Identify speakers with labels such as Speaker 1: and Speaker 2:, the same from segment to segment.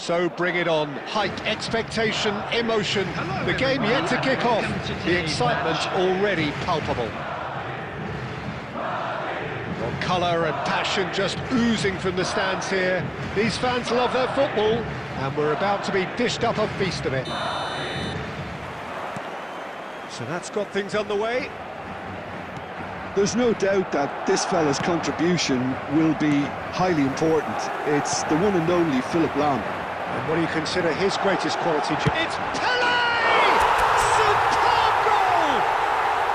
Speaker 1: So bring it on. Hype, expectation, emotion. The game yet to kick off. The excitement already palpable. Well, colour and passion just oozing from the stands here. These fans love their football, and we're about to be dished up a feast of it. So that's got things underway.
Speaker 2: There's no doubt that this fella's contribution will be highly important. It's the one and only Philip Lahm.
Speaker 1: And what do you consider his greatest quality? It's Pele! Superb goal!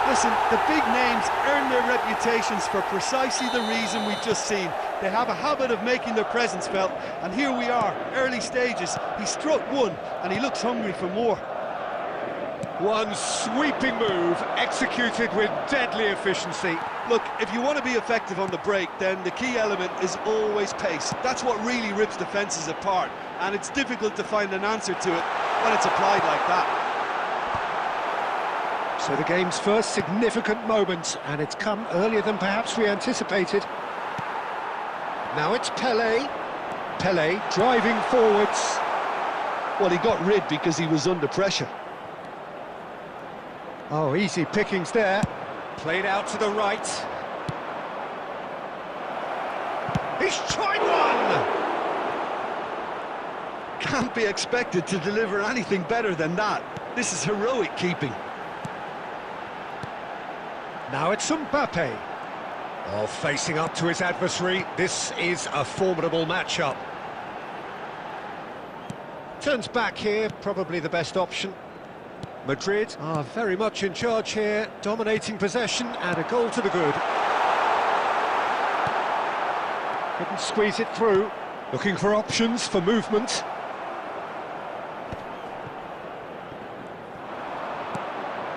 Speaker 2: Listen, the big names earn their reputations for precisely the reason we've just seen. They have a habit of making their presence felt, and here we are, early stages. He struck one, and he looks hungry for more.
Speaker 1: One sweeping move, executed with deadly efficiency.
Speaker 2: Look, if you want to be effective on the break, then the key element is always pace. That's what really rips defences apart, and it's difficult to find an answer to it when it's applied like that.
Speaker 1: So the game's first significant moment, and it's come earlier than perhaps we anticipated. Now it's Pele. Pele driving forwards.
Speaker 2: Well, he got rid because he was under pressure.
Speaker 1: Oh, easy pickings there. Played out to the right. He's tried one!
Speaker 2: Can't be expected to deliver anything better than that. This is heroic keeping.
Speaker 1: Now it's Mbappe. Oh, facing up to his adversary. This is a formidable matchup. Turns back here, probably the best option. Madrid are very much in charge here, dominating possession and a goal to the good. Couldn't squeeze it through. Looking for options for movement.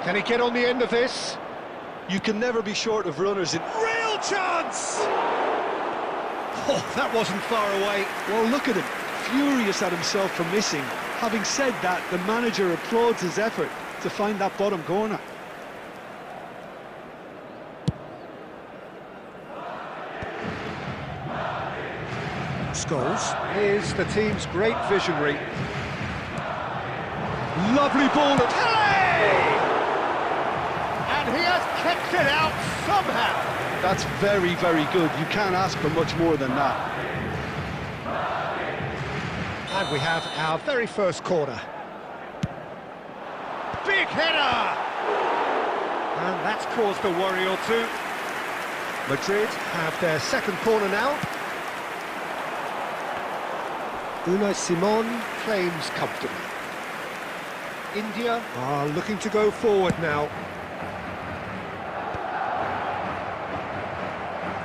Speaker 1: Can he get on the end of this?
Speaker 2: You can never be short of runners in...
Speaker 1: Real chance! Oh, that wasn't far away.
Speaker 2: Well, look at him, furious at himself for missing. Having said that, the manager applauds his effort to find that bottom corner.
Speaker 1: Scholes is the team's great visionary. Lovely ball at Pele! And he has kicked it out somehow.
Speaker 2: That's very, very good. You can't ask for much more than that.
Speaker 1: And we have our very first corner. Big header! And that's caused a worry or two. Madrid have their second corner now. Unai Simon claims comfortably. India are looking to go forward now.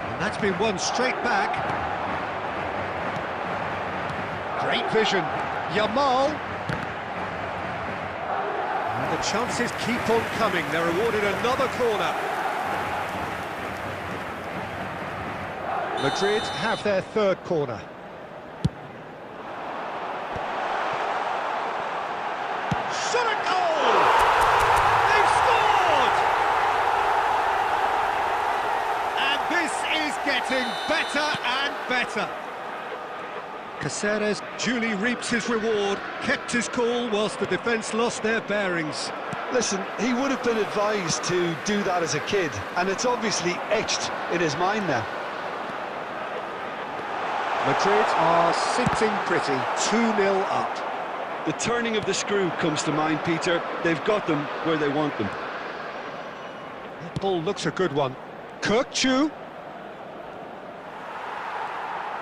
Speaker 1: And that's been won straight back. Great vision, Yamal. And the chances keep on coming. They're awarded another corner. Madrid have their third corner. Shot a goal! They've scored! And this is getting better and better. Caceres duly reaps his reward, kept his cool whilst the defence lost their bearings.
Speaker 2: Listen, he would have been advised to do that as a kid, and it's obviously etched in his mind now.
Speaker 1: Madrid are sitting pretty, 2-0 up.
Speaker 2: The turning of the screw comes to mind, Peter. They've got them where they want them.
Speaker 1: That ball looks a good one. Kirkchu.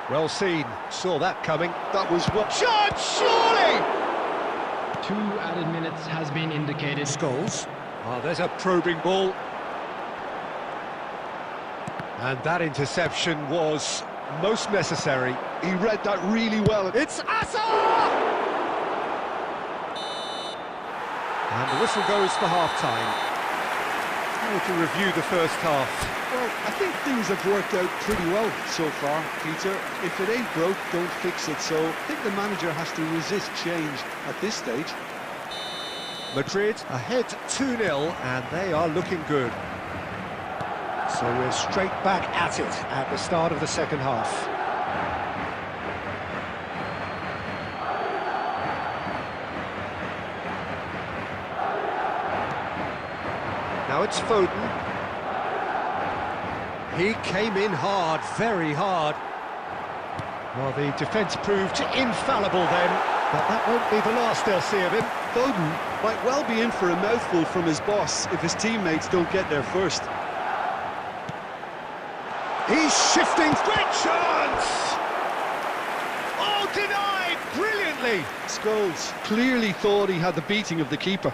Speaker 1: Well seen, saw that coming. That was what... Shot, surely!
Speaker 3: 2 added minutes has been indicated.
Speaker 1: Scholes. Oh, there's a probing ball. And that interception was most necessary.
Speaker 2: He read that really well.
Speaker 1: It's Asa! And the whistle goes for half-time. How would you review the first half?
Speaker 2: Well, I think things have worked out pretty well so far, Peter. If it ain't broke, don't fix it. So I think the manager has to resist change at this stage.
Speaker 1: Madrid ahead 2-0, and they are looking good. So we're straight back at it at the start of the second half. Now it's Foden. He came in hard, very hard. Well, the defence proved infallible then, but that won't be the last they'll see of him.
Speaker 2: Foden might well be in for a mouthful from his boss if his teammates don't get there first.
Speaker 1: He's shifting, great chance! Oh, denied, brilliantly!
Speaker 2: Scholes clearly thought he had the beating of the keeper.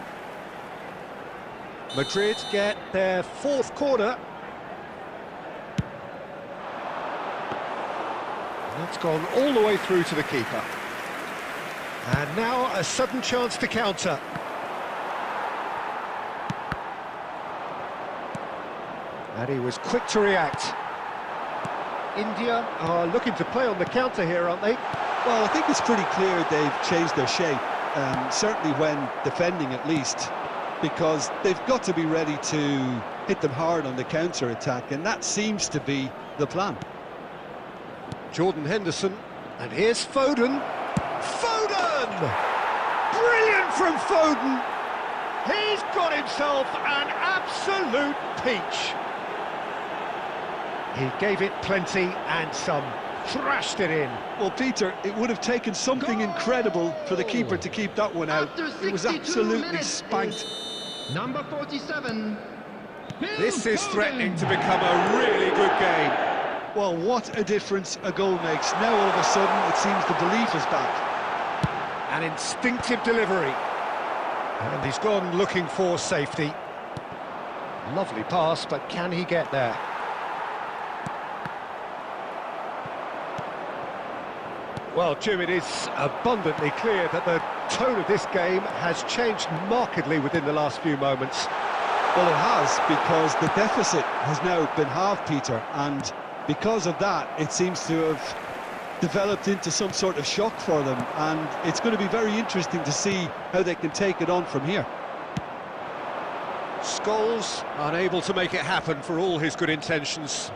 Speaker 1: Madrid get their fourth corner. That's gone all the way through to the keeper. And now a sudden chance to counter. And he was quick to react. India are looking to play on the counter here, aren't they?
Speaker 2: Well, I think it's pretty clear they've changed their shape, certainly when defending at least, because they've got to be ready to hit them hard on the counter-attack, and that seems to be the plan.
Speaker 1: Jordan Henderson, and here's Foden. Foden! Brilliant from Foden! He's got himself an absolute peach. He gave it plenty and some, thrashed it in.
Speaker 2: Well, Peter, it would have taken something incredible for the keeper to keep that one out. It was absolutely spanked.
Speaker 3: Number 47.
Speaker 1: This is threatening to become a really good game.
Speaker 2: Well, what a difference a goal makes. Now all of a sudden it seems the belief is back.
Speaker 1: An instinctive delivery. And he's gone looking for safety. Lovely pass, but can he get there? Well, Jim, it is abundantly clear that the tone of this game has changed markedly within the last few moments.
Speaker 2: Well, it has, because the deficit has now been halved, Peter, and because of that, it seems to have developed into some sort of shock for them, and it's going to be very interesting to see how they can take it on from here.
Speaker 1: Scholes unable to make it happen for all his good intentions.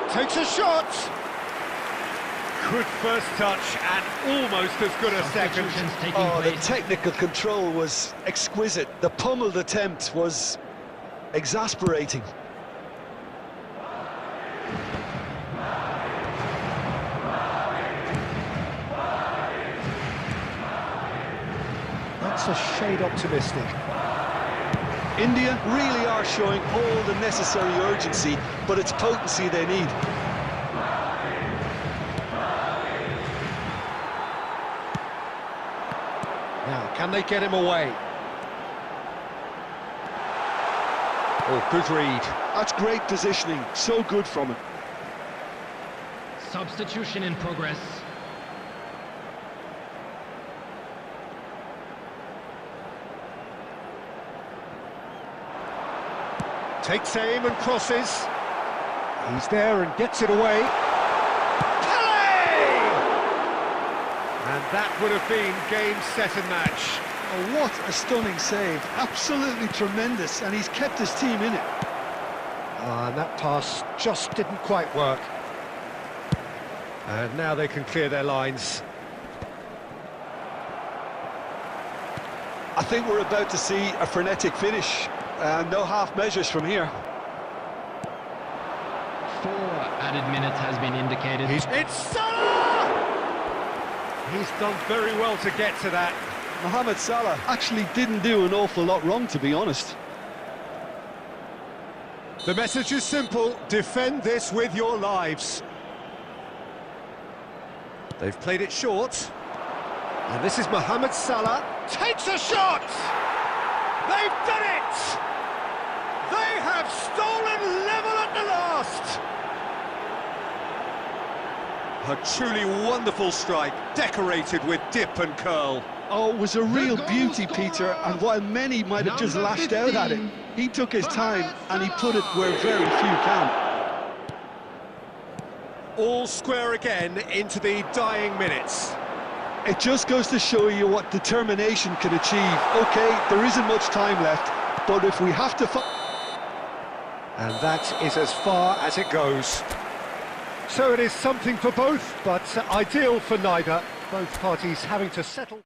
Speaker 1: Takes a shot! Good first touch and almost as good a second.
Speaker 2: Oh, the technical control was exquisite. The pummeled attempt was exasperating.
Speaker 1: That's a shade optimistic.
Speaker 2: India really are showing all the necessary urgency, but it's potency they need.
Speaker 1: Now, can they get him away? Oh, good read.
Speaker 2: That's great positioning, so good from him.
Speaker 3: Substitution in progress.
Speaker 1: Takes aim and crosses. He's there and gets it away. And that would have been game, set and match.
Speaker 2: Oh, what a stunning save. Absolutely tremendous, and he's kept his team in it.
Speaker 1: And that pass just didn't quite work. And now they can clear their lines.
Speaker 2: I think we're about to see a frenetic finish. No half measures from here.
Speaker 3: 4 added minutes has been indicated.
Speaker 1: It's Salah! He's done very well to get to that.
Speaker 2: Mohamed Salah actually didn't do an awful lot wrong, to be honest.
Speaker 1: The message is simple: defend this with your lives. They've played it short. And this is Mohamed Salah. Takes a shot! They've done it! They have stolen level at the last! A truly wonderful strike, decorated with dip and curl.
Speaker 2: Oh, it was a real beauty, Peter, and while many might have just lashed out at it, he took his time and he put it where very few can.
Speaker 1: All square again into the dying minutes.
Speaker 2: It just goes to show you what determination can achieve. OK, there isn't much time left, but if we have to...
Speaker 1: And that is as far as it goes. So it is something for both, but ideal for neither. Both parties having to settle.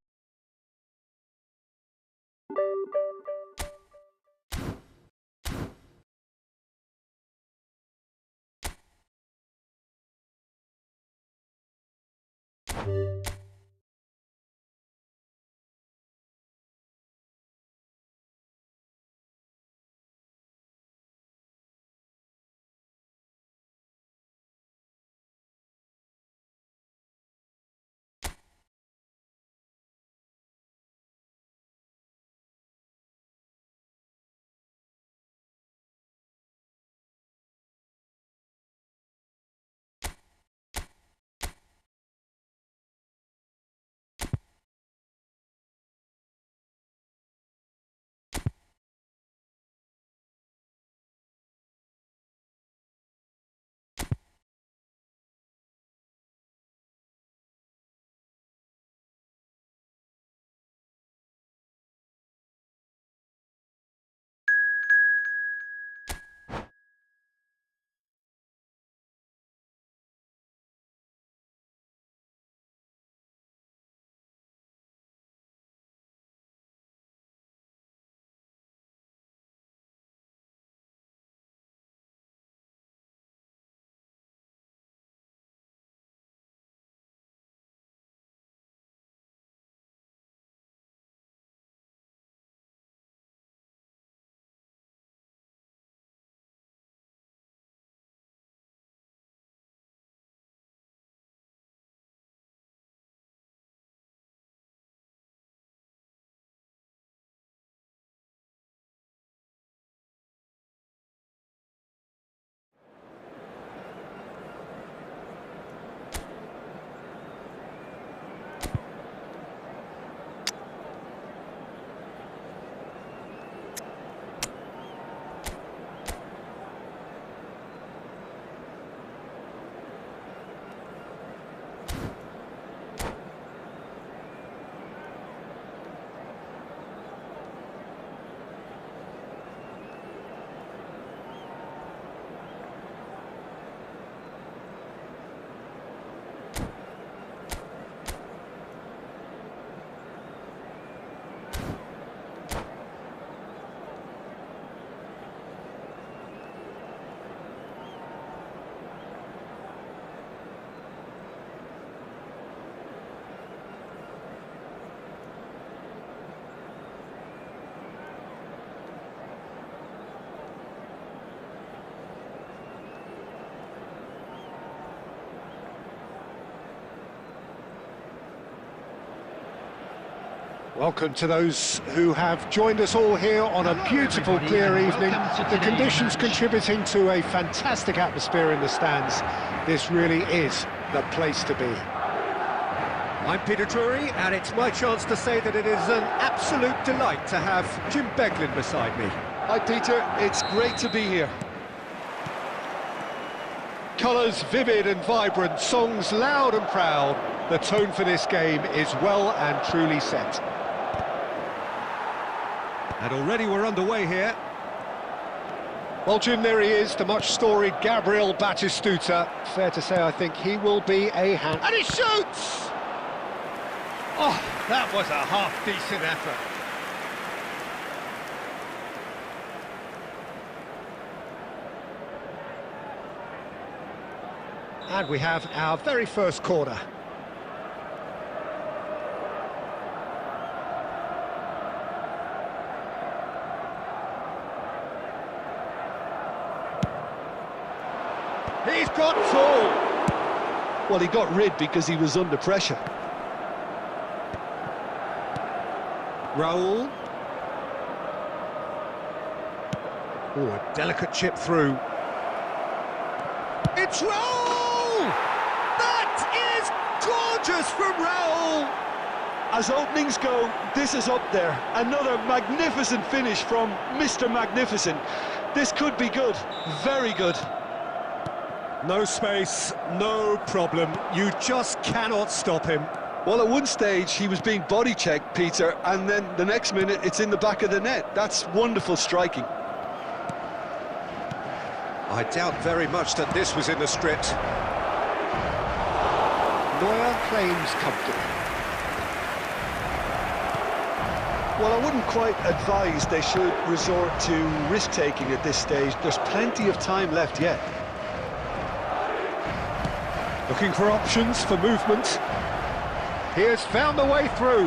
Speaker 1: Welcome to those who have joined us all here on a beautiful, clear evening. The conditions contributing to a fantastic atmosphere in the stands. This really is the place to be. I'm Peter Drury, and it's my chance to say that it is an absolute delight to have Jim Beglin beside me.
Speaker 2: Hi Peter, it's great to be here.
Speaker 1: Colours vivid and vibrant, songs loud and proud. The tone for this game is well and truly set. And already we're underway here. Well, Jim, there he is, the much-storied Gabriel Batistuta. Fair to say, I think he will be a hand. And he shoots! Oh, that was a half-decent effort. And we have our very first corner. He's got full.
Speaker 2: Well, he got rid because he was under pressure.
Speaker 1: Raul. Oh, a delicate chip through. It's Raul! That is gorgeous from Raul!
Speaker 2: As openings go, this is up there. Another magnificent finish from Mr. Magnificent. This could be good, very good.
Speaker 1: No space, no problem. You just cannot stop him.
Speaker 2: Well, at one stage he was being body checked, Peter, and then the next minute it's in the back of the net. That's wonderful striking.
Speaker 1: I doubt very much that this was in the script. Neuer claims comfortably.
Speaker 2: Well, I wouldn't quite advise they should resort to risk-taking at this stage. There's plenty of time left yet.
Speaker 1: Looking for options for movement. He has found the way through.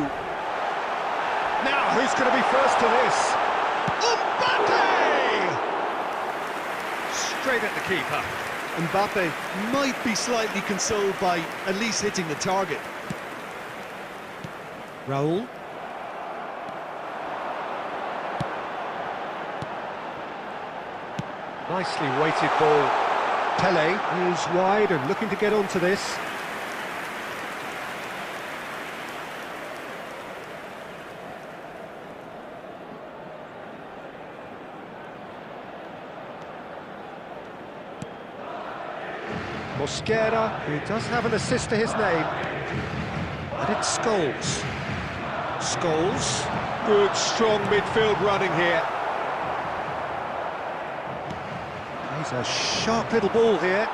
Speaker 1: Now, who's going to be first to this? Mbappe! Straight at the keeper.
Speaker 2: Mbappe might be slightly consoled by at least hitting the target.
Speaker 1: Raul. Nicely weighted ball. Pele is wide and looking to get onto this. Mosquera, who does have an assist to his name. And it's Scholes. Scholes. Good, strong midfield running here. He's a sharp little ball here.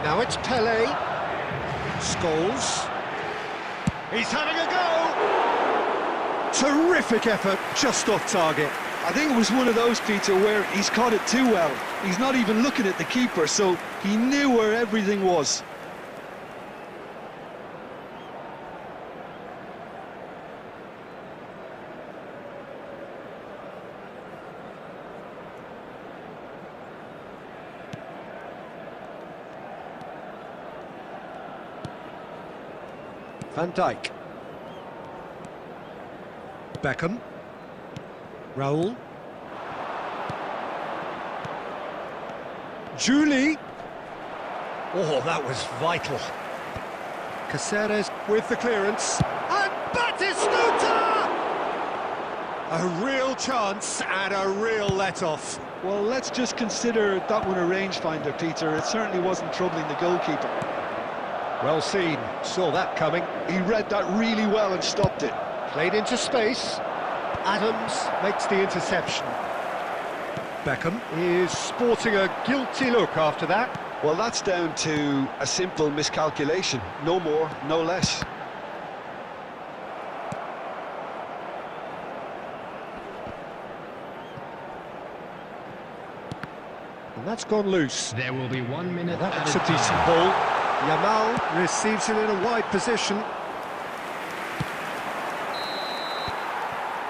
Speaker 1: Now it's Pele. Scholes. He's having a go! Terrific effort, just off target.
Speaker 2: I think it was one of those, Peter, where he's caught it too well. He's not even looking at the keeper, so he knew where everything was.
Speaker 1: Van Dijk. Beckham. Raul. Julie. Oh, that was vital. Caceres with the clearance. And Batistuta! A real chance and a real let-off.
Speaker 2: Well, let's just consider that one a rangefinder, Peter. It certainly wasn't troubling the goalkeeper.
Speaker 1: Well seen, saw that coming.
Speaker 2: He read that really well and stopped it.
Speaker 1: Played into space. Adams makes the interception. Beckham is sporting a guilty look after that.
Speaker 2: Well, that's down to a simple miscalculation. No more, no less.
Speaker 1: And that's gone loose.
Speaker 3: There will be 1 minute.
Speaker 1: That's a decent ball. Yamal receives it in a wide position.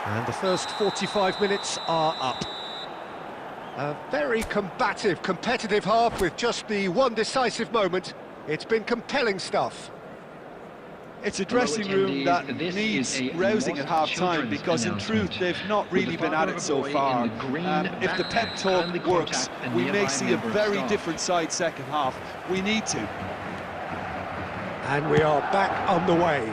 Speaker 1: And the first 45 minutes are up. A very combative, competitive half with just the one decisive moment. It's been compelling stuff.
Speaker 2: It's a dressing room that needs rousing at half-time because, in truth, they've not really been at it so far. If the pep talk works, we may see a very different side second half. We need to.
Speaker 1: And we are back on the way.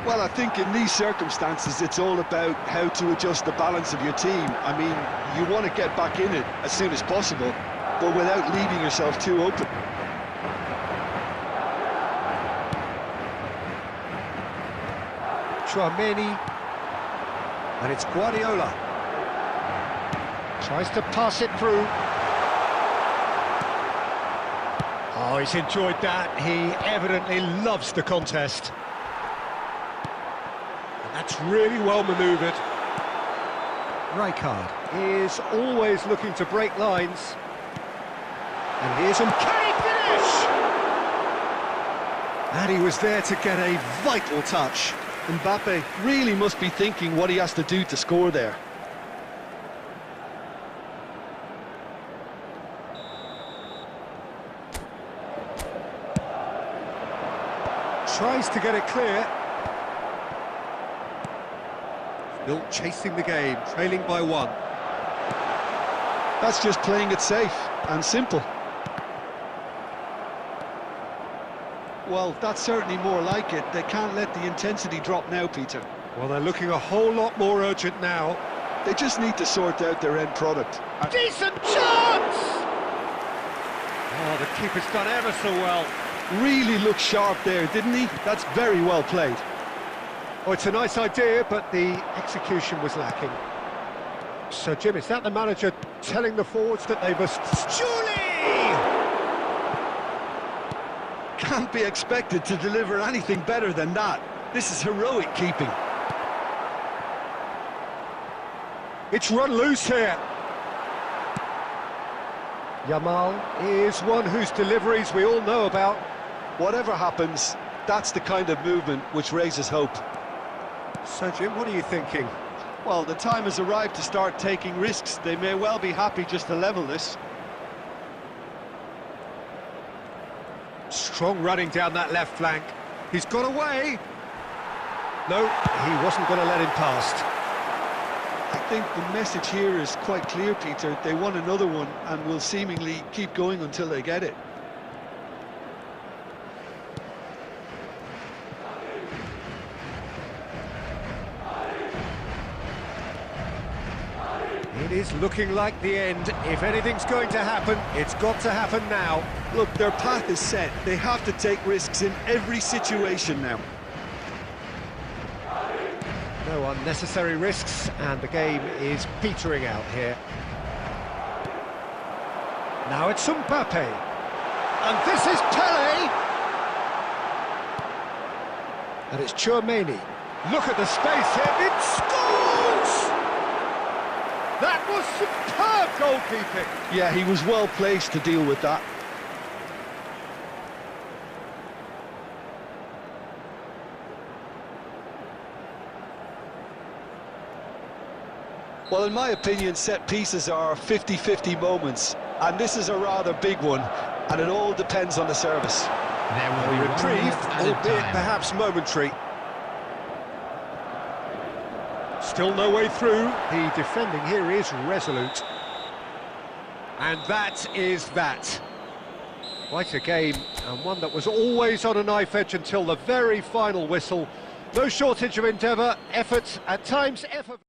Speaker 2: Well, I think in these circumstances, it's all about how to adjust the balance of your team. I mean, you want to get back in it as soon as possible, but without leaving yourself too open.
Speaker 1: Chouameni, and it's Guardiola. Tries to pass it through. Oh, he's enjoyed that. He evidently loves the contest. And that's really well manoeuvred. Rijkaard is always looking to break lines. And here's him. Can he finish? And he was there to get a vital touch.
Speaker 2: Mbappe really must be thinking what he has to do to score there.
Speaker 1: Tries to get it clear. Still chasing the game, trailing by 1.
Speaker 2: That's just playing it safe and simple. Well, that's certainly more like it. They can't let the intensity drop now, Peter.
Speaker 1: Well, they're looking a whole lot more urgent now.
Speaker 2: They just need to sort out their end product.
Speaker 1: Decent chance! Oh, the keeper's done ever so well.
Speaker 2: Really looked sharp there, didn't he? That's very well played.
Speaker 1: Oh, it's a nice idea, but the execution was lacking. So, Jim, is that the manager telling the forwards that they must... Julie!
Speaker 2: Can't be expected to deliver anything better than that. This is heroic keeping.
Speaker 1: It's run loose here. Yamal is one whose deliveries we all know about.
Speaker 2: Whatever happens, that's the kind of movement which raises hope.
Speaker 1: So, Jim, what are you thinking?
Speaker 2: Well, the time has arrived to start taking risks. They may well be happy just to level this.
Speaker 1: Strong running down that left flank. He's got away. No, he wasn't going to let him past.
Speaker 2: I think the message here is quite clear, Peter. They want another one and will seemingly keep going until they get it.
Speaker 1: It is looking like the end. If anything's going to happen, it's got to happen now.
Speaker 2: Look, their path is set. They have to take risks in every situation now.
Speaker 1: No unnecessary risks, and the game is petering out here. Now it's Mbappe. And this is Pele. And it's Tchouaméni. Look at the space here. It scores! That was superb goalkeeping.
Speaker 2: Yeah, he was well placed to deal with that. Well, in my opinion, set pieces are 50-50 moments, and this is a rather big one, and it all depends on the service.
Speaker 3: There will be
Speaker 1: Reprieve, albeit
Speaker 3: time.
Speaker 1: perhaps momentary. Still no way through. The defending here is resolute. And that is that. Quite a game, and one that was always on a knife edge until the very final whistle. No shortage of endeavour, effort, at times effort.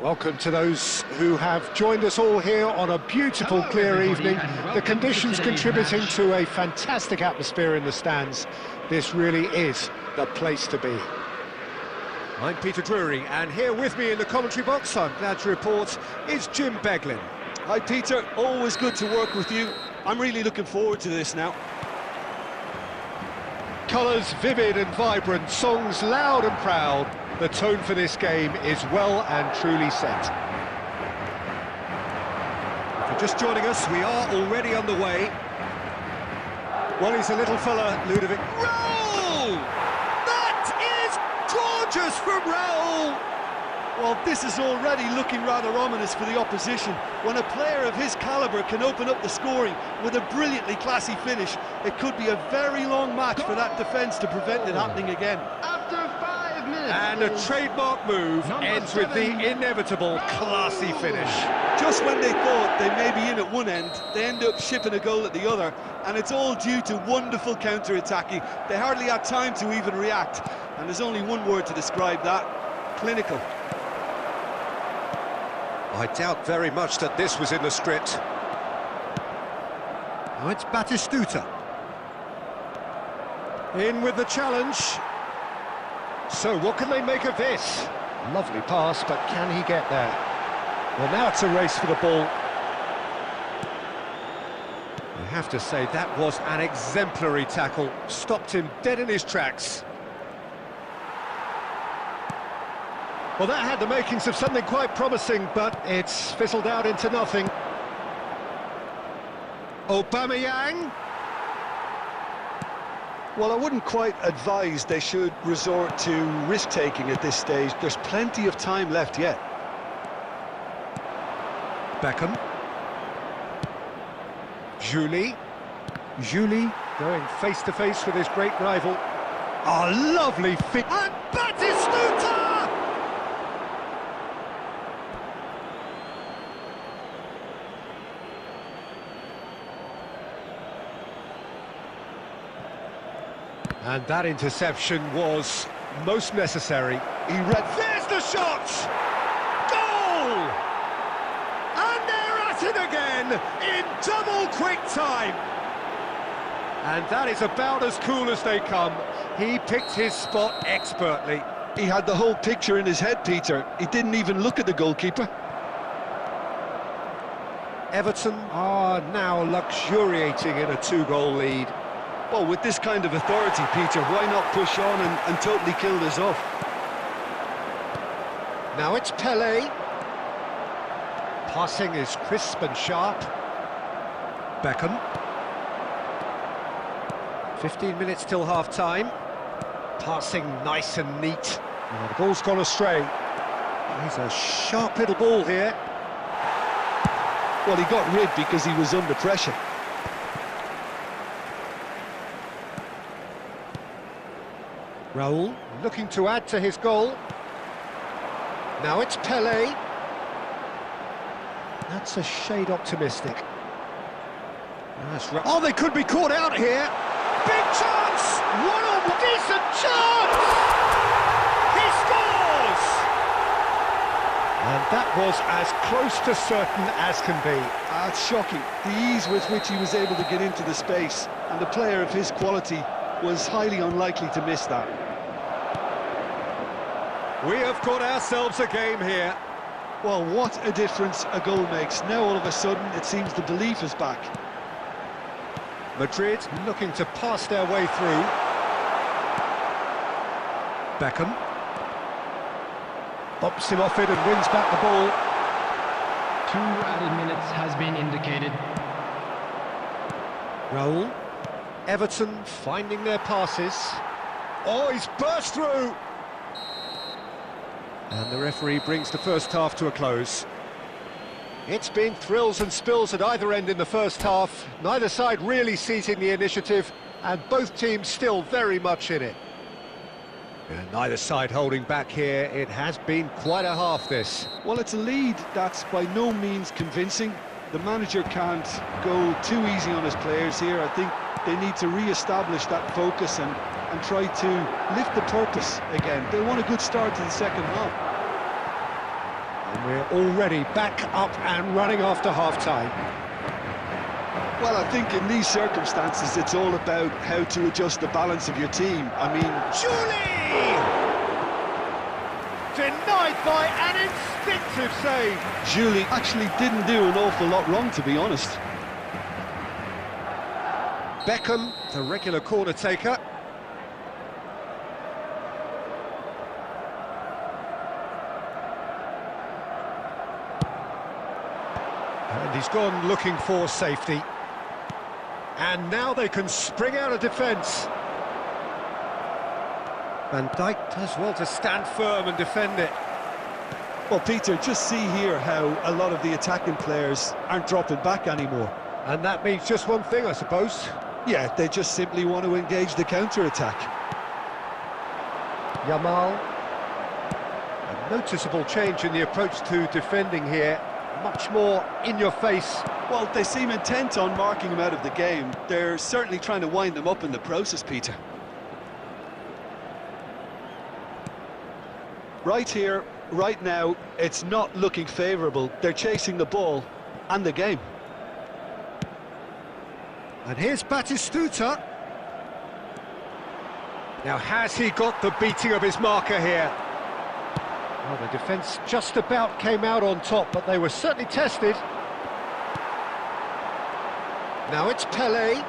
Speaker 1: Welcome to those who have joined us all here on a beautiful, clear evening. The conditions contributing to a fantastic atmosphere in the stands. This really is the place to be. I'm Peter Drury, and here with me in the commentary box, I'm glad to report, is Jim Beglin.
Speaker 2: Hi Peter, always good to work with you. I'm really looking forward to this now.
Speaker 1: Colours vivid and vibrant, songs loud and proud. The tone for this game is well and truly set. If you're just joining us, we are already underway. Well, he's a little fella, Ludovic. Raul! That is gorgeous from Raul!
Speaker 2: Well, this is already looking rather ominous for the opposition. When a player of his calibre can open up the scoring with a brilliantly classy finish, it could be a very long match for that defence to prevent it happening again.
Speaker 3: After 5 minutes.
Speaker 1: And a trademark move ends with the inevitable classy finish.
Speaker 2: Just when they thought they may be in at one end, they end up shipping a goal at the other, and it's all due to wonderful counter-attacking. They hardly had time to even react, and there's only one word to describe that: clinical.
Speaker 1: I doubt very much that this was in the script. Now it's Batistuta. In with the challenge. So what can they make of this? Lovely pass, but can he get there? Well, now it's a race for the ball. I have to say, that was an exemplary tackle. Stopped him dead in his tracks. Well, that had the makings of something quite promising, but it's fizzled out into nothing. Aubameyang.
Speaker 2: Well, I wouldn't quite advise they should resort to risk-taking at this stage. There's plenty of time left yet.
Speaker 1: Beckham. Julie going face-to-face with his great rival. A lovely fit. And Batistuta! And that interception was most necessary. There's the shot! Goal! And they're at it again in double quick time. And that is about as cool as they come. He picked his spot expertly.
Speaker 2: He had the whole picture in his head, Peter. He didn't even look at the goalkeeper.
Speaker 1: Everton are now luxuriating in a 2-goal lead.
Speaker 2: Well, with this kind of authority, Peter, why not push on and totally kill this off?
Speaker 1: Now it's Pelé. Passing is crisp and sharp. Beckham. 15 minutes till half-time. Passing nice and neat. Oh, the ball's gone astray. He's a sharp little ball here.
Speaker 2: Well, he got rid because he was under pressure.
Speaker 1: Raul looking to add to his goal. Now it's Pelé. That's a shade optimistic. That's right. Oh, they could be caught out here. Big chance! What a decent chance! He scores! And that was as close to certain as can be.
Speaker 2: That's shocking. The ease with which he was able to get into the space, and the player of his quality was highly unlikely to miss that.
Speaker 1: We have got ourselves a game here.
Speaker 2: Well, what a difference a goal makes. Now all of a sudden it seems the belief is back.
Speaker 1: Madrid looking to pass their way through. Beckham bops him off it and wins back the ball.
Speaker 3: 2 added minutes has been indicated.
Speaker 1: Raul. Everton finding their passes. Oh, he's burst through! And the referee brings the first half to a close. It's been thrills and spills at either end in the first half. Neither side really seizing the initiative, and both teams still very much in it. And neither side holding back here. It has been quite a half, this.
Speaker 2: Well, it's a lead that's by no means convincing. The manager can't go too easy on his players here. I think they need to re-establish that focus and try to lift the purpose again. They want a good start to the second half.
Speaker 1: And we're already back up and running after half-time.
Speaker 2: Well, I think in these circumstances, it's all about how to adjust the balance of your team. I mean...
Speaker 1: Julie! Denied by an instinctive save.
Speaker 2: Julie actually didn't do an awful lot wrong, to be honest.
Speaker 1: Beckham, the regular corner taker. And he's gone looking for safety. And now they can spring out of defence. Van Dijk does well to stand firm and defend it.
Speaker 2: Well, Peter, just see here how a lot of the attacking players aren't dropping back anymore.
Speaker 1: And that means just one thing, I suppose.
Speaker 2: Yeah, they just simply want to engage the counter-attack.
Speaker 1: Yamal. A noticeable change in the approach to defending here. Much more in your face.
Speaker 2: Well, they seem intent on marking him out of the game. They're certainly trying to wind them up in the process, Peter. Right here, right now, it's not looking favourable. They're chasing the ball and the game.
Speaker 1: And here's Batistuta. Now, has he got the beating of his marker here? Well, the defence just about came out on top, but they were certainly tested. Now it's Pelé.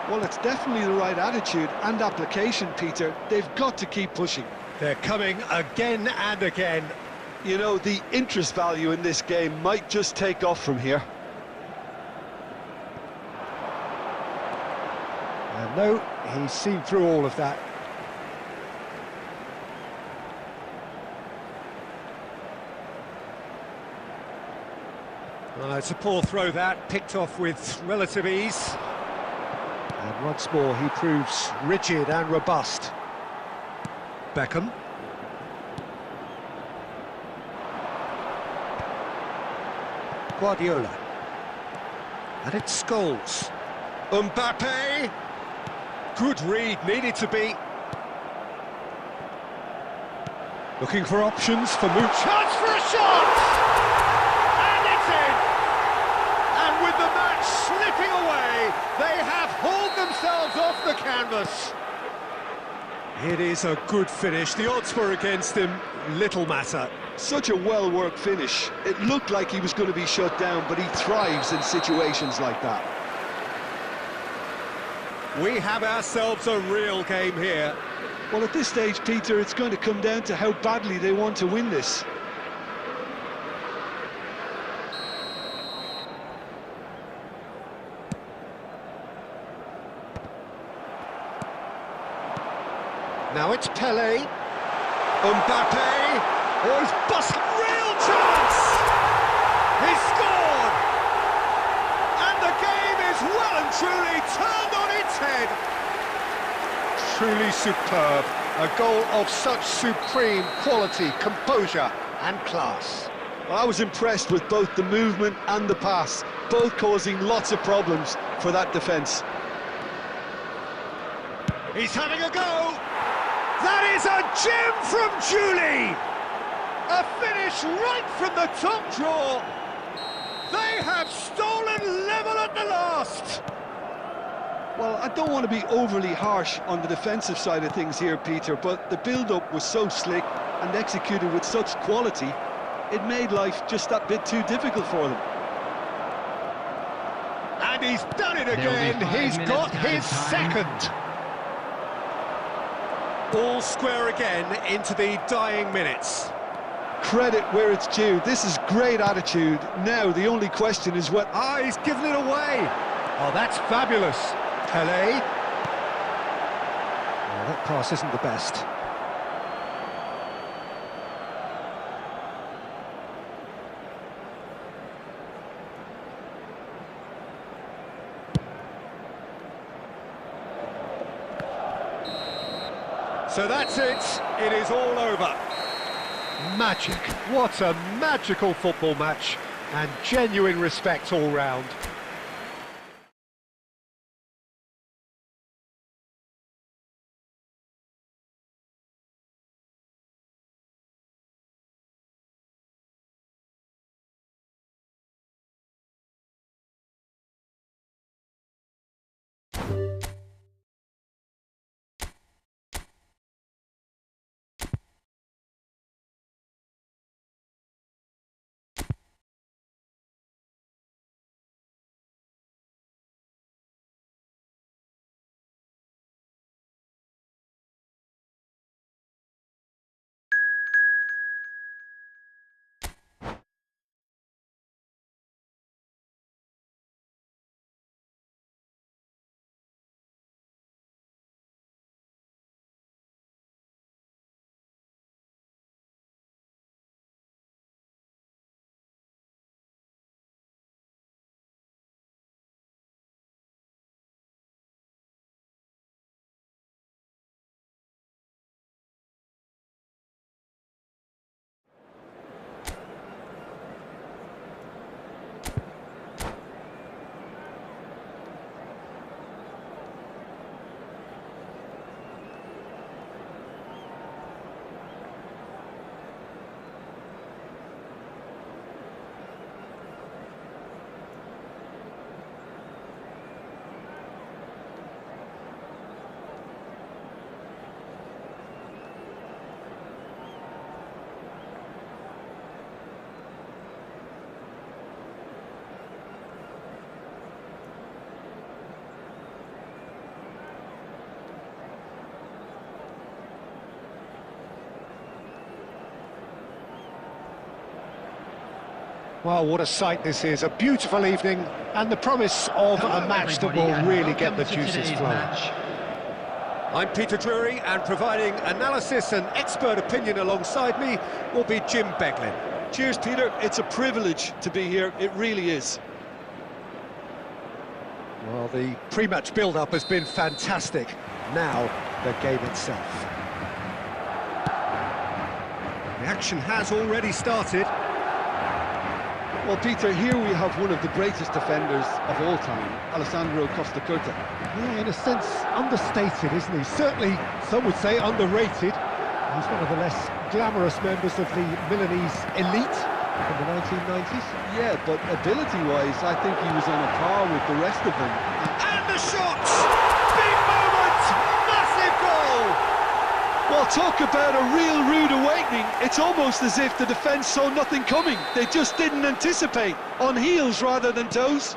Speaker 2: Well, it's definitely the right attitude and application, Peter. They've got to keep pushing.
Speaker 1: They're coming again and again.
Speaker 2: You know, the interest value in this game might just take off from here.
Speaker 1: And no, he's seen through all of that. Well, it's a poor throw that, picked off with relative ease. And once more he proves rigid and robust. Beckham. Guardiola. And it's Scholes. Mbappe. Good read, needed to be. Looking for options for Mooch. Chance for a shot! And it's in! And with the match slipping away, they have hauled themselves off the canvas. It is a good finish. The odds were against him. Little matter.
Speaker 2: Such a well-worked finish. It looked like he was going to be shut down, but he thrives in situations like that.
Speaker 1: We have ourselves a real game here.
Speaker 2: Well, at this stage, Peter, it's going to come down to how badly they want to win this.
Speaker 1: Now it's Pelé. Mbappe. Oh, he's busted. Real chance! He's scored! And the game is well and truly turned on its head. Truly superb. A goal of such supreme quality, composure and class.
Speaker 2: Well, I was impressed with both the movement and the pass, both causing lots of problems for that defence.
Speaker 1: He's having a go! That is a gem from Julie! A finish right from the top drawer! They have stolen level at the last!
Speaker 2: Well, I don't want to be overly harsh on the defensive side of things here, Peter, but the build-up was so slick and executed with such quality, it made life just that bit too difficult for them.
Speaker 1: And he's done it again! He's got his second! All square again into the dying minutes.
Speaker 2: Credit where it's due. This is great attitude. Now the only question is what...
Speaker 1: Ah, he's given it away. Oh, that's fabulous. Pelé. Oh, that pass isn't the best. So that's it. It is all over. Magic. What a magical football match. And genuine respect all round. Well, what a sight this is, a beautiful evening, and the promise of a match that will really get the juices flowing. I'm Peter Drury, and providing analysis and expert opinion alongside me will be Jim Beglin.
Speaker 2: Cheers, Peter. It's a privilege to be here, it really is.
Speaker 1: Well, the pre-match build-up has been fantastic. Now, the game itself. The action has already started.
Speaker 2: Well, Peter, here we have one of the greatest defenders of all time, Alessandro Costa Curta.
Speaker 1: Yeah, in a sense, understated, isn't he? Certainly, some would say underrated. He's one of the less glamorous members of the Milanese elite in the 1990s.
Speaker 2: Yeah, but ability-wise, I think he was on a par with the rest of them.
Speaker 1: And the shot! Big moment! Massive goal!
Speaker 2: Well, talk about a real rude awakening. It's almost as if the defence saw nothing coming. They just didn't anticipate, on heels rather than toes.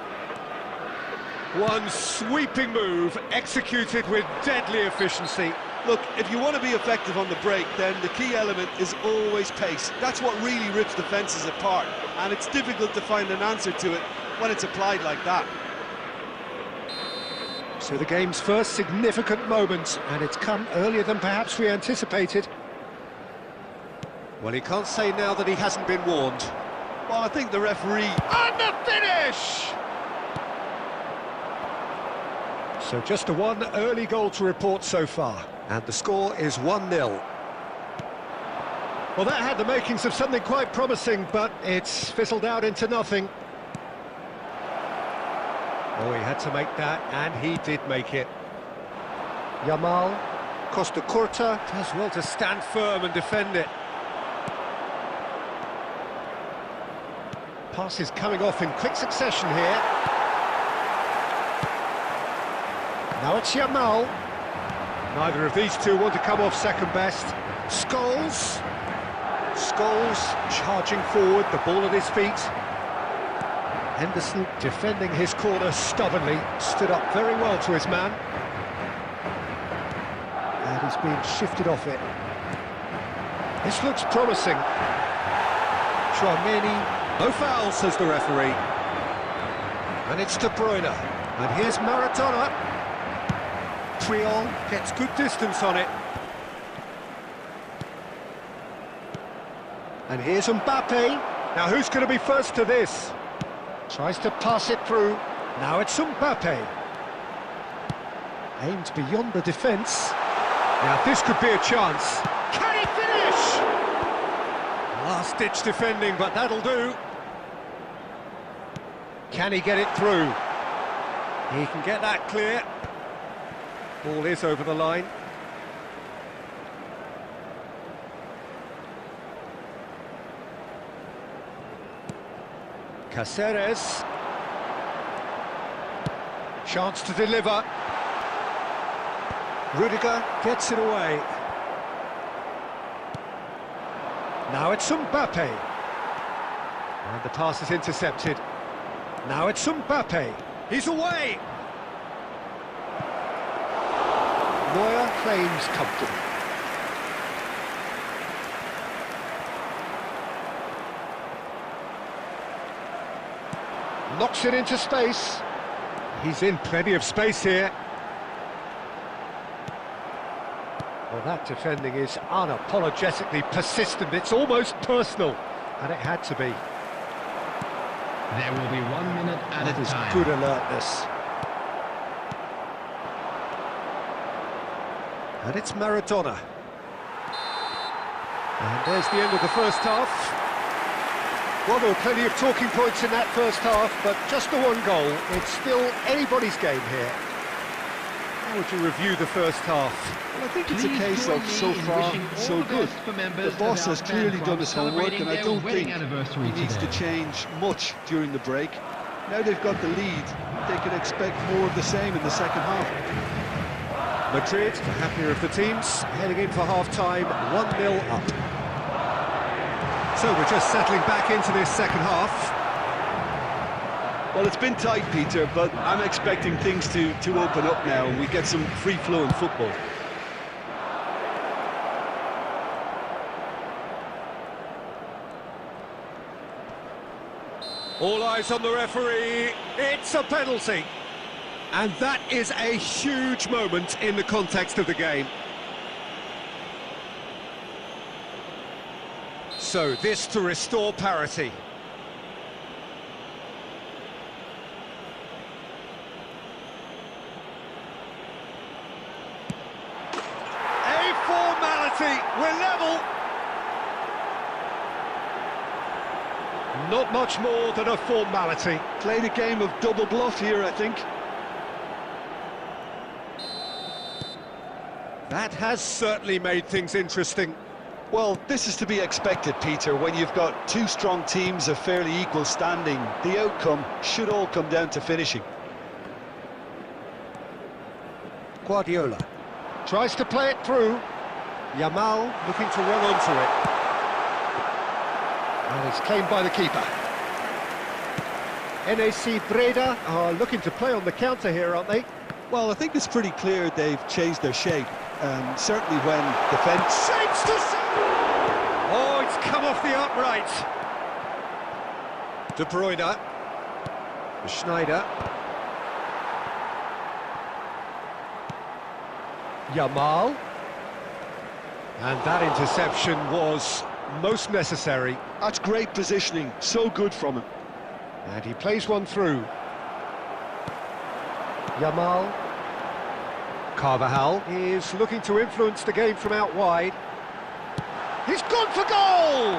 Speaker 1: One sweeping move, executed with deadly efficiency.
Speaker 2: Look, if you want to be effective on the break, then the key element is always pace. That's what really rips defences apart, and it's difficult to find an answer to it when it's applied like that.
Speaker 1: So the game's first significant moment, and it's come earlier than perhaps we anticipated. Well, he can't say now that he hasn't been warned.
Speaker 2: Well, I think the referee...
Speaker 1: And the finish! So just a one early goal to report so far, and the score is 1-0. Well, that had the makings of something quite promising, but it's fizzled out into nothing. Oh, he had to make that, and he did make it. Yamal, Costa Curta does well to stand firm and defend it. Passes coming off in quick succession here. Now it's Yamal. Neither of these two want to come off second best. Scholes charging forward, the ball at his feet. Henderson defending his corner stubbornly, stood up very well to his man. And he's being shifted off it. This looks promising. Chouameni, no foul, says the referee. And it's De Bruyne. And here's Maradona. Triol gets good distance on it. And here's Mbappe. Now who's going to be first to this? Tries to pass it through. Now it's Mbappe. Aimed beyond the defence. Now this could be a chance. Can he finish? Last-ditch defending, but that'll do. Can he get it through? He can get that clear. Ball is over the line. Caceres. Chance to deliver. Rudiger gets it away. Now it's Mbappe. And the pass is intercepted. Now it's Mbappe. He's away. Neuer claims comfortably. Knocks it into space. He's in plenty of space here. Well, that defending is unapologetically persistent. It's almost personal, and it had to be.
Speaker 3: There will be 1 minute at a time.
Speaker 1: That is good alertness. And it's Maradona. And there's the end of the first half. Well, there were plenty of talking points in that first half, but just the one goal. It's still anybody's game here. How would you review the first half?
Speaker 2: Well, I think it's a case of so far, so good. The boss has clearly done his homework, and I don't think he needs to change much during the break. Now they've got the lead, they can expect more of the same in the second half.
Speaker 1: Madrid, the happier of the teams, heading in for half-time, 1-0 up. So we're just settling back into this second half.
Speaker 2: Well, it's been tight, Peter, but I'm expecting things to open up now and we get some free-flowing football.
Speaker 1: All eyes on the referee. It's a penalty. And that is a huge moment in the context of the game. So this to restore parity. A formality, we're level. Not much more than a formality.
Speaker 2: Played a game of double bluff here, I think.
Speaker 1: That has certainly made things interesting.
Speaker 2: Well, this is to be expected, Peter. When you've got two strong teams of fairly equal standing, the outcome should all come down to finishing.
Speaker 1: Guardiola tries to play it through. Yamal looking to run onto it. And it's claimed by the keeper. NAC Breda are looking to play on the counter here, aren't they?
Speaker 2: Well, I think it's pretty clear they've changed their shape. Certainly when defence...
Speaker 1: Shapes to... Oh, it's come off the upright. De Bruyne. Schneider. Yamal. And that interception was most necessary.
Speaker 2: That's great positioning, so good from him.
Speaker 1: And he plays one through. Yamal. Carvajal is looking to influence the game from out wide. He's gone for goal!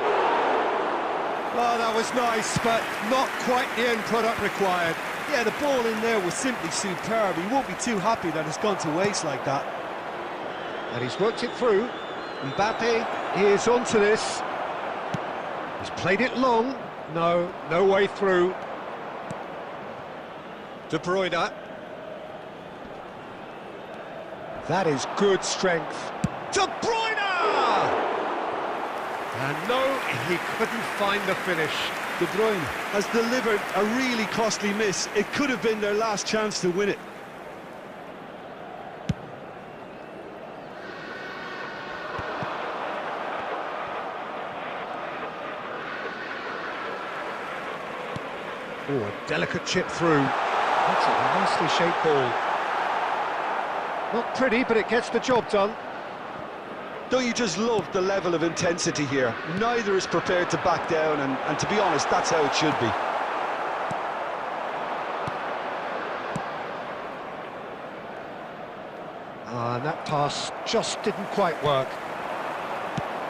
Speaker 1: Oh, that was nice, but not quite the end product required.
Speaker 2: Yeah, the ball in there was simply superb. He won't be too happy that it's gone to waste like that.
Speaker 1: And he's worked it through. Mbappe is onto this. He's played it long. No way through. De Bruyne. That is good strength. De Bruyne! And no, he couldn't find the finish.
Speaker 2: De Bruyne has delivered a really costly miss. It could have been their last chance to win it.
Speaker 1: Oh, a delicate chip through. That's a nicely shaped ball. Not pretty, but it gets the job done.
Speaker 2: Don't you just love the level of intensity here? Neither is prepared to back down, and to be honest, that's how it should be.
Speaker 1: And that pass just didn't quite work.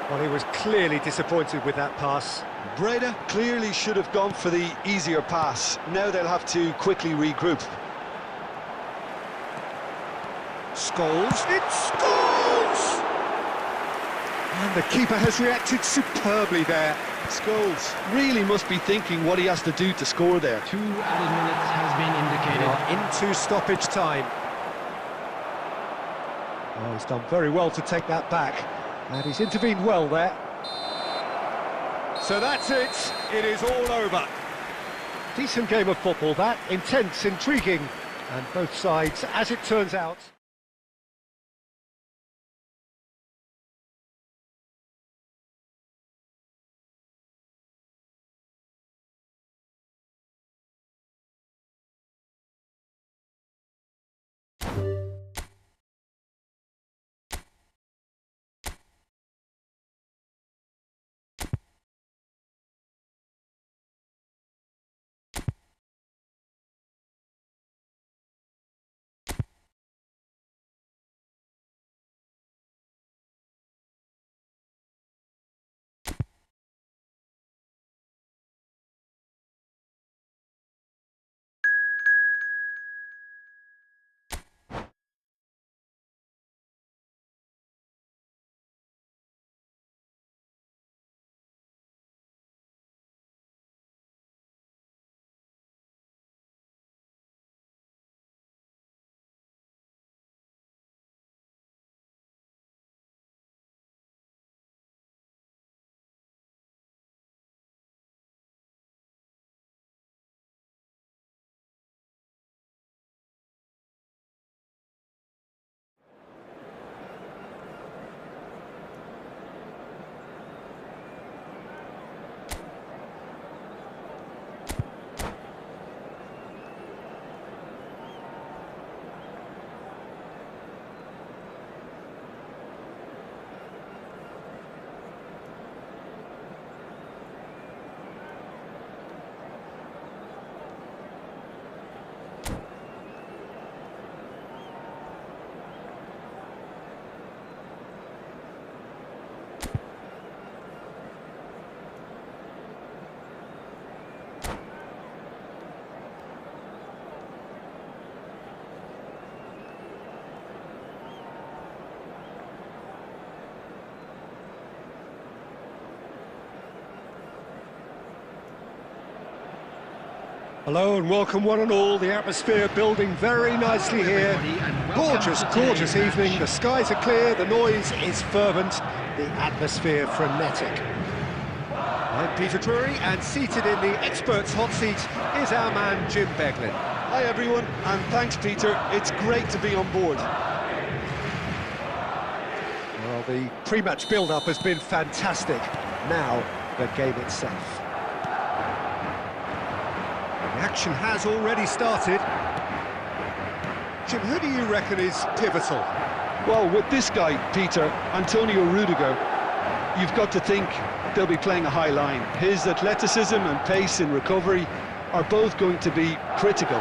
Speaker 1: Well, he was clearly disappointed with that pass.
Speaker 2: Breda clearly should have gone for the easier pass. Now they'll have to quickly regroup.
Speaker 1: Scholes, it's Scholes! And the keeper has reacted superbly there.
Speaker 2: Scholes really must be thinking what he has to do to score there.
Speaker 3: 2 added minutes has been indicated.
Speaker 1: Into stoppage time. Oh, he's done very well to take that back. And he's intervened well there. So that's it. It is all over. Decent game of football, that. Intense, intriguing. And both sides, as it turns out... Hello and welcome one and all. The atmosphere building very nicely here. Gorgeous, gorgeous evening. The skies are clear, the noise is fervent, the atmosphere frenetic. I'm Peter Drury, and seated in the experts' hot seat is our man Jim Beglin.
Speaker 2: Hi everyone, and thanks Peter, it's great to be on board.
Speaker 1: Well, the pre-match build-up has been fantastic. Now, the game itself. The action has already started. Jim, who do you reckon is pivotal?
Speaker 2: Well, with this guy, Peter, Antonio Rudiger, you've got to think they'll be playing a high line. His athleticism and pace in recovery are both going to be critical.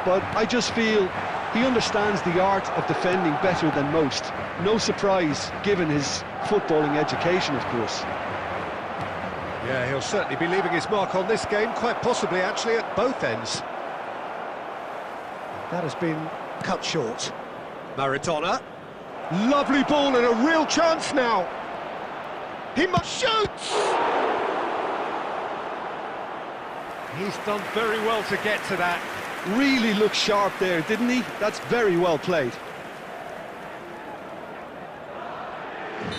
Speaker 2: But I just feel he understands the art of defending better than most. No surprise, given his footballing education, of course.
Speaker 1: Yeah, he'll certainly be leaving his mark on this game, quite possibly actually at both ends. That has been cut short. Maradona. Lovely ball and a real chance now. He must shoot! He's done very well to get to that.
Speaker 2: Really looked sharp there, didn't he? That's very well played.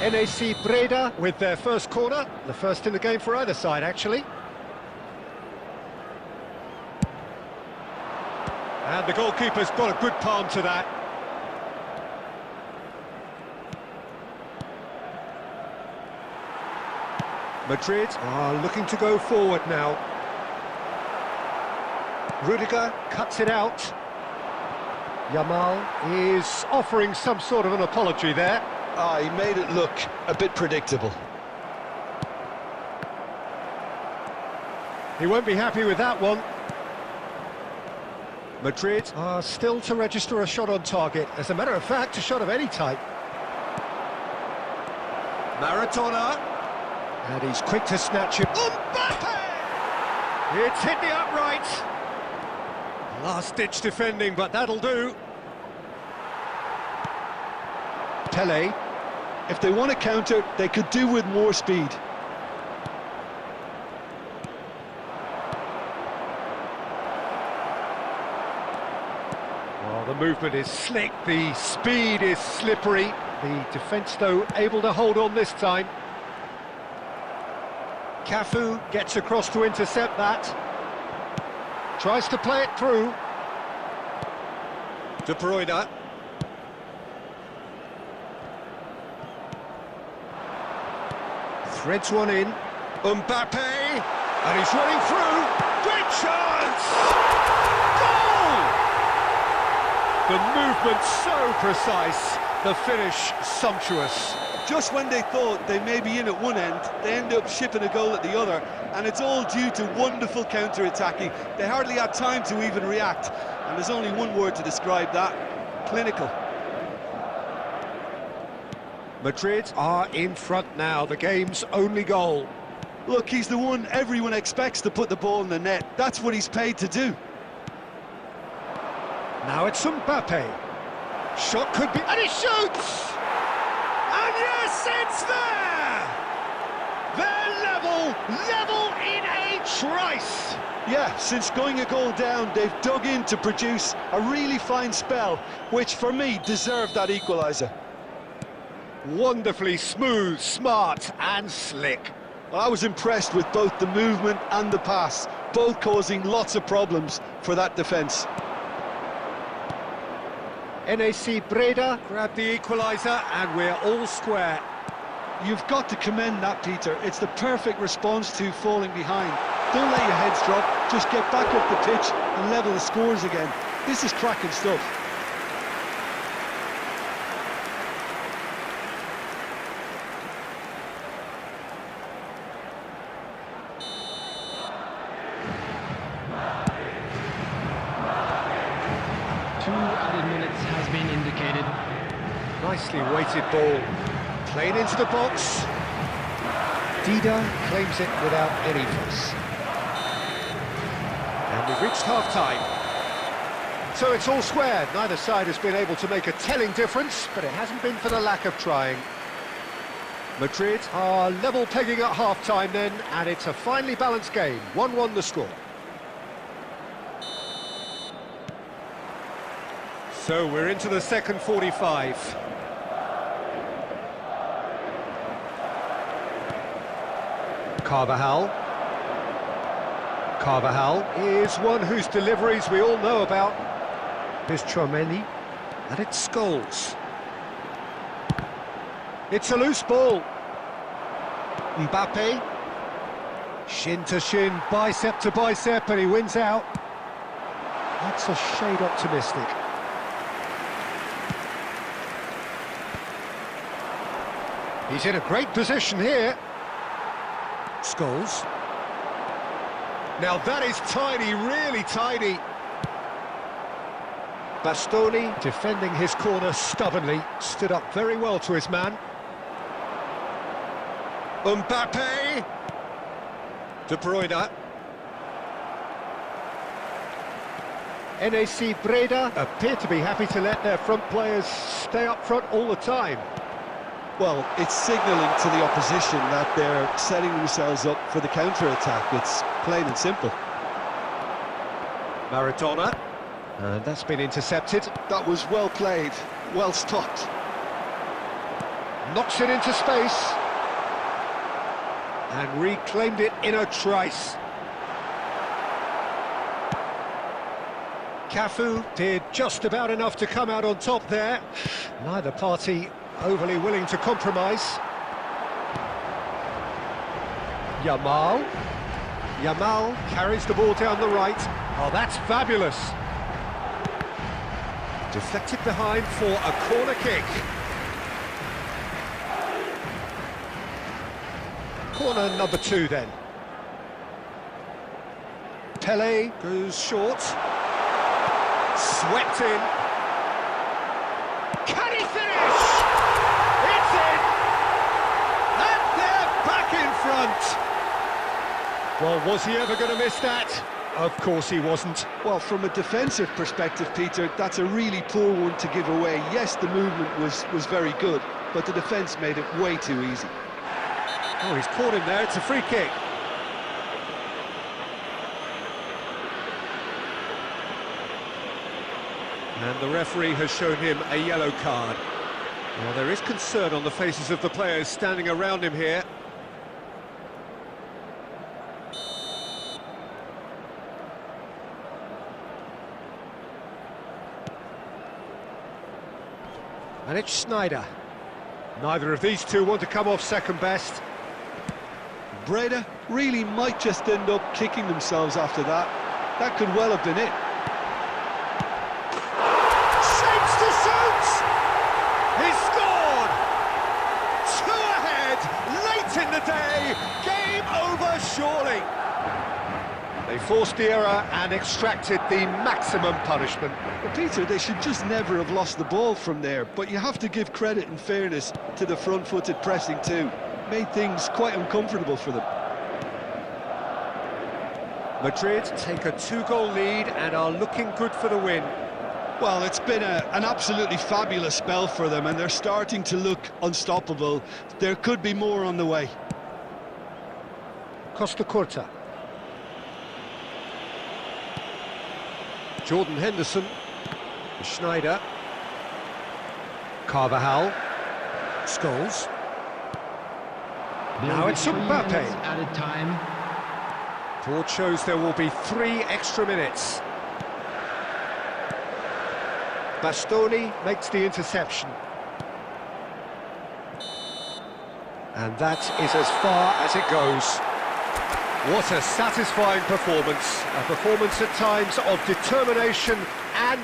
Speaker 1: NAC Breda with their first corner, the first in the game for either side actually. And the goalkeeper's got a good palm to that. Madrid are looking to go forward now. Rudiger cuts it out. Yamal is offering some sort of an apology there.
Speaker 2: He made it look a bit predictable.
Speaker 1: He won't be happy with that one. Madrid are still to register a shot on target. As a matter of fact, a shot of any type. Maradona. And he's quick to snatch it. Mbappe! It's hit the upright. Last-ditch defending, but that'll do. Pele.
Speaker 2: If they want to counter, they could do with more speed.
Speaker 1: Well, the movement is slick, the speed is slippery. The defence, though, able to hold on this time. Cafu gets across to intercept that. Tries to play it through. De Bruyne. Threads one in. Mbappe! And he's running through. Great chance! Goal! The movement so precise. The finish sumptuous.
Speaker 2: Just when they thought they may be in at one end, they end up shipping a goal at the other, and it's all due to wonderful counter-attacking. They hardly had time to even react, and there's only one word to describe that: clinical.
Speaker 1: Madrid are in front now, the game's only goal.
Speaker 2: Look, he's the one everyone expects to put the ball in the net. That's what he's paid to do.
Speaker 1: Now it's Mbappe. Shot could be... and he shoots! And yes, it's there! They're level in a trice!
Speaker 2: Yeah, since going a goal down, they've dug in to produce a really fine spell, which for me deserved that equaliser.
Speaker 1: Wonderfully smooth, smart and slick.
Speaker 2: Well, I was impressed with both the movement and the pass, both causing lots of problems for that defence.
Speaker 1: NAC Breda grab the equaliser and we're all square.
Speaker 2: You've got to commend that, Peter. It's the perfect response to falling behind. Don't let your heads drop, just get back up the pitch and level the scores again. This is cracking stuff.
Speaker 3: Has been indicated.
Speaker 1: Nicely weighted ball, played into the box. Dida claims it without any fuss. And we've reached half-time. So it's all square. Neither side has been able to make a telling difference, but it hasn't been for the lack of trying. Madrid are level pegging at half-time then, and it's a finely balanced game. 1-1 the score. So we're into the second 45. Carvajal. Carvajal is one whose deliveries we all know about. Here's Chouameni, and it's Scholes. It's a loose ball. Mbappe. Shin to shin, bicep to bicep, and he wins out. That's a shade optimistic. He's in a great position here. Scholes. Now that is tidy, really tidy. Bastoni, defending his corner stubbornly, stood up very well to his man. Mbappe. De Bruyne. NAC Breda appear to be happy to let their front players stay up front all the time.
Speaker 2: Well, it's signalling to the opposition that they're setting themselves up for the counter-attack. It's plain and simple.
Speaker 1: Maradona. And that's been intercepted.
Speaker 2: That was well played, well stopped.
Speaker 1: Knocks it into space. And reclaimed it in a trice. Cafu did just about enough to come out on top there. Neither party overly willing to compromise. Yamal. Yamal carries the ball down the right. Oh, that's fabulous. Deflected behind for a corner kick. Corner number 2 then. Pele goes short. Swept in. Can he finish? It's in! And they're back in front! Well, was he ever going to miss that? Of course he wasn't.
Speaker 2: Well, from a defensive perspective, Peter, that's a really poor one to give away. Yes, the movement was very good, but the defence made it way too easy.
Speaker 1: Oh, he's caught him there, it's a free kick. And the referee has shown him a yellow card. Well, there is concern on the faces of the players standing around him here. And it's Schneider. Neither of these two want to come off second best.
Speaker 2: Breda really might just end up kicking themselves after that. That could well have been it.
Speaker 1: Shapes to shoot! He scored! 2 ahead, late in the day, game over surely. They forced the error and extracted the maximum punishment.
Speaker 2: Well, Peter, they should just never have lost the ball from there, but you have to give credit and fairness to the front-footed pressing too. Made things quite uncomfortable for them.
Speaker 1: Madrid take a 2-goal lead and are looking good for the win.
Speaker 2: Well, it's been an absolutely fabulous spell for them, and they're starting to look unstoppable. There could be more on the way.
Speaker 1: Costa Curta. Jordan Henderson. Schneider. Carvajal. Scholes. Now it's Mbappe.
Speaker 3: Added time.
Speaker 1: Board shows there will be 3 extra minutes. Bastoni makes the interception. And that is as far as it goes. What a satisfying performance. A performance at times of determination and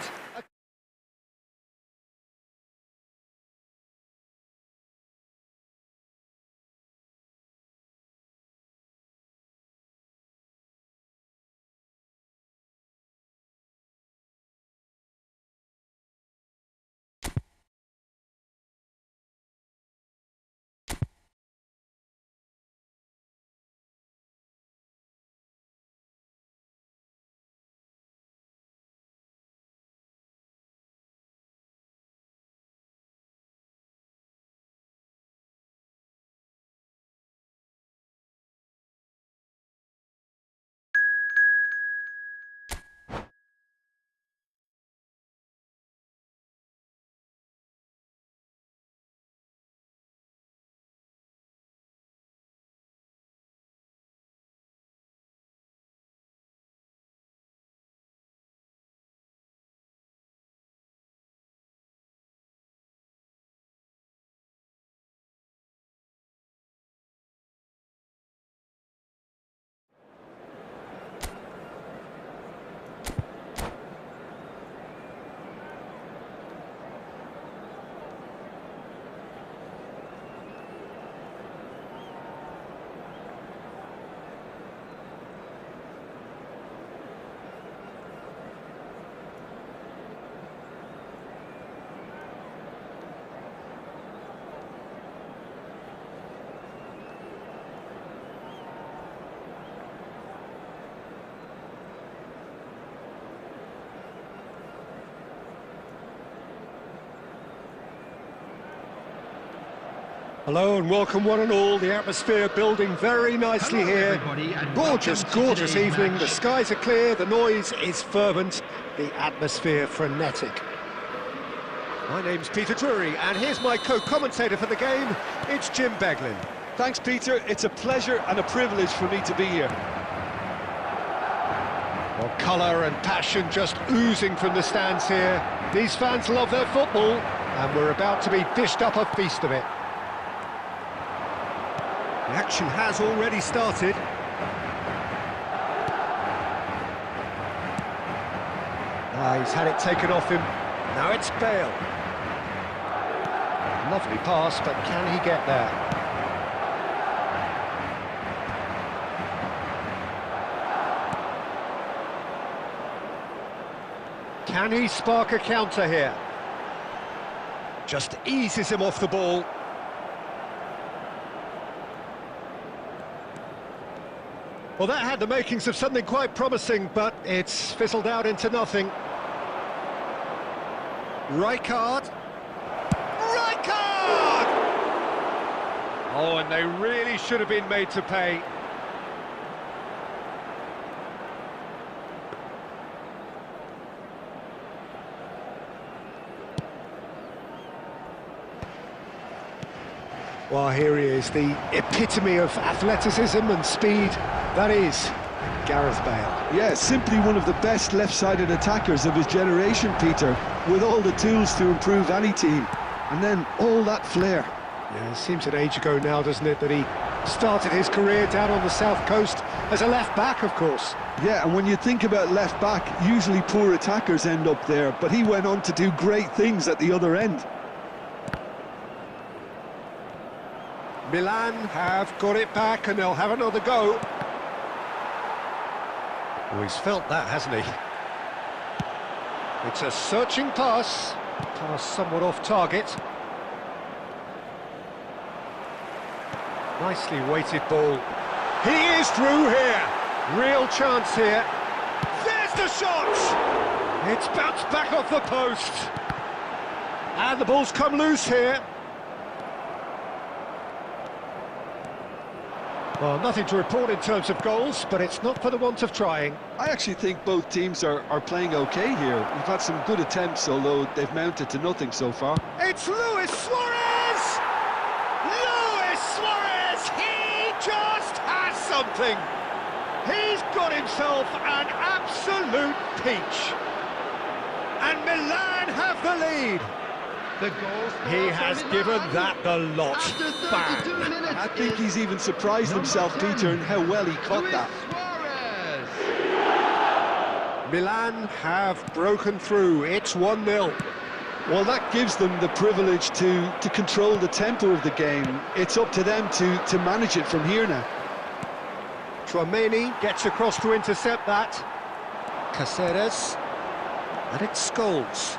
Speaker 1: Hello and welcome one and all. The atmosphere building very nicely here. Gorgeous, gorgeous evening. The skies are clear, the noise is fervent, the atmosphere frenetic. My name's Peter Drury and here's my co-commentator for the game. It's Jim Beglin.
Speaker 2: Thanks, Peter. It's a pleasure and a privilege for me to be here.
Speaker 1: Well, colour and passion just oozing from the stands here. These fans love their football and we're about to be dished up a feast of it. The action has already started. He's had it taken off him. Now it's Bale. Lovely pass, but can he get there? Can he spark a counter here? Just eases him off the ball. Well, that had the makings of something quite promising, but it's fizzled out into nothing. Rijkaard! Rijkaard! Oh, and they really should have been made to pay. Well, here he is, the epitome of athleticism and speed. That is Gareth Bale.
Speaker 2: Yeah, simply one of the best left-sided attackers of his generation, Peter, with all the tools to improve any team. And then all that flair.
Speaker 1: Yeah, it seems an age ago now, doesn't it, that he started his career down on the south coast as a left-back, of course.
Speaker 2: Yeah, and when you think about left-back, usually poor attackers end up there, but he went on to do great things at the other end.
Speaker 1: Milan have got it back and they'll have another go. Oh, he's felt that, hasn't he? It's a searching pass. Pass somewhat off target. Nicely weighted ball. He is through here. Real chance here. There's the shot! It's bounced back off the post. And the ball's come loose here. Well, nothing to report in terms of goals, but it's not for the want of trying.
Speaker 2: I actually think both teams are playing okay here. We've had some good attempts, although they've mounted to nothing so far.
Speaker 1: It's Luis Suarez! Luis Suarez! He just has something! He's got himself an absolute peach. And Milan have the lead. He has given that the lot. Bang!
Speaker 2: I think he's even surprised himself, Peter, in how well he caught that.
Speaker 1: Milan have broken through. It's 1-0.
Speaker 2: Well, that gives them the privilege to control the tempo of the game. It's up to them to manage it from here now.
Speaker 1: Tchouameni gets across to intercept that. Caceres. And it's Scholes.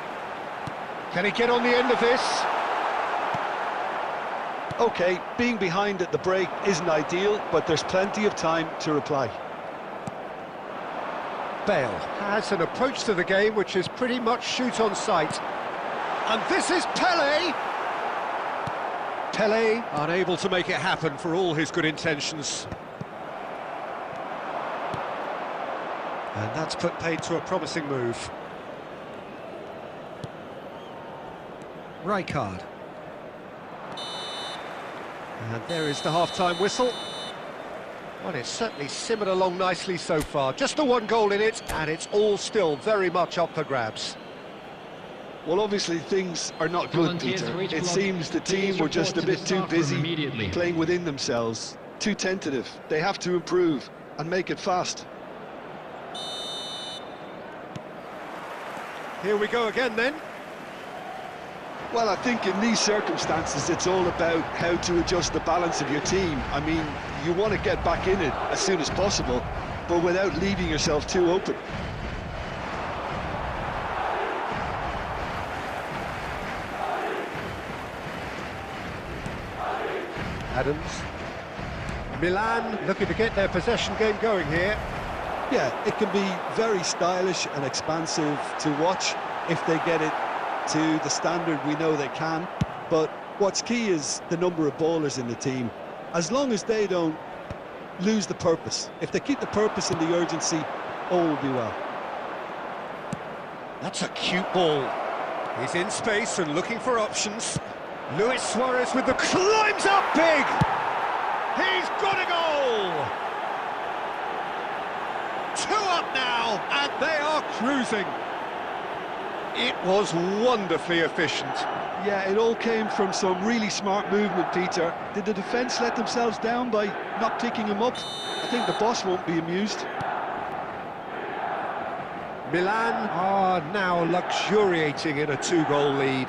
Speaker 1: Can he get on the end of this?
Speaker 2: OK, being behind at the break isn't ideal, but there's plenty of time to reply.
Speaker 1: Bale has an approach to the game which is pretty much shoot on sight. And this is Pele! Pele unable to make it happen for all his good intentions. And that's put paid to a promising move. Rijkaard. And there is the half-time whistle. Well, it's certainly simmered along nicely so far. Just the one goal in it, and it's all still very much up for grabs.
Speaker 2: Well, obviously things are not good, Peter. It seems the team were just a bit too busy playing within themselves, too tentative. They have to improve and make it fast.
Speaker 1: Here we go again then.
Speaker 2: Well, I think in these circumstances it's all about how to adjust the balance of your team. I mean, you want to get back in it as soon as possible, but without leaving yourself too open.
Speaker 1: Adams. Milan looking to get their possession game going here.
Speaker 2: Yeah, it can be very stylish and expansive to watch if they get it to the standard we know they can, but What's key is the number of bowlers in the team. As long as they don't lose the purpose, if they keep the purpose and the urgency, all will be well.
Speaker 1: That's a cute ball. He's in space and looking for options. Luis Suarez with the climbs up big. He's got a goal. 2 up now, and they are cruising. It was wonderfully efficient.
Speaker 2: Yeah, it all came from some really smart movement, Peter. Did the defence let themselves down by not picking him up? I think the boss won't be amused.
Speaker 1: Milan are now luxuriating in a 2-goal lead.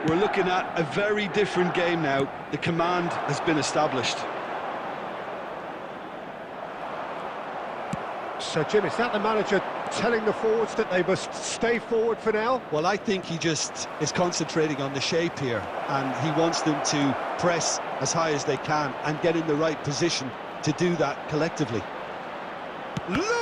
Speaker 2: We're looking at a very different game now. The command has been established.
Speaker 1: So, Jim, is that the manager telling the forwards that they must stay forward for now?
Speaker 2: Well, I think he just is concentrating on the shape here, and he wants them to press as high as they can and get in the right position to do that collectively.
Speaker 1: Look!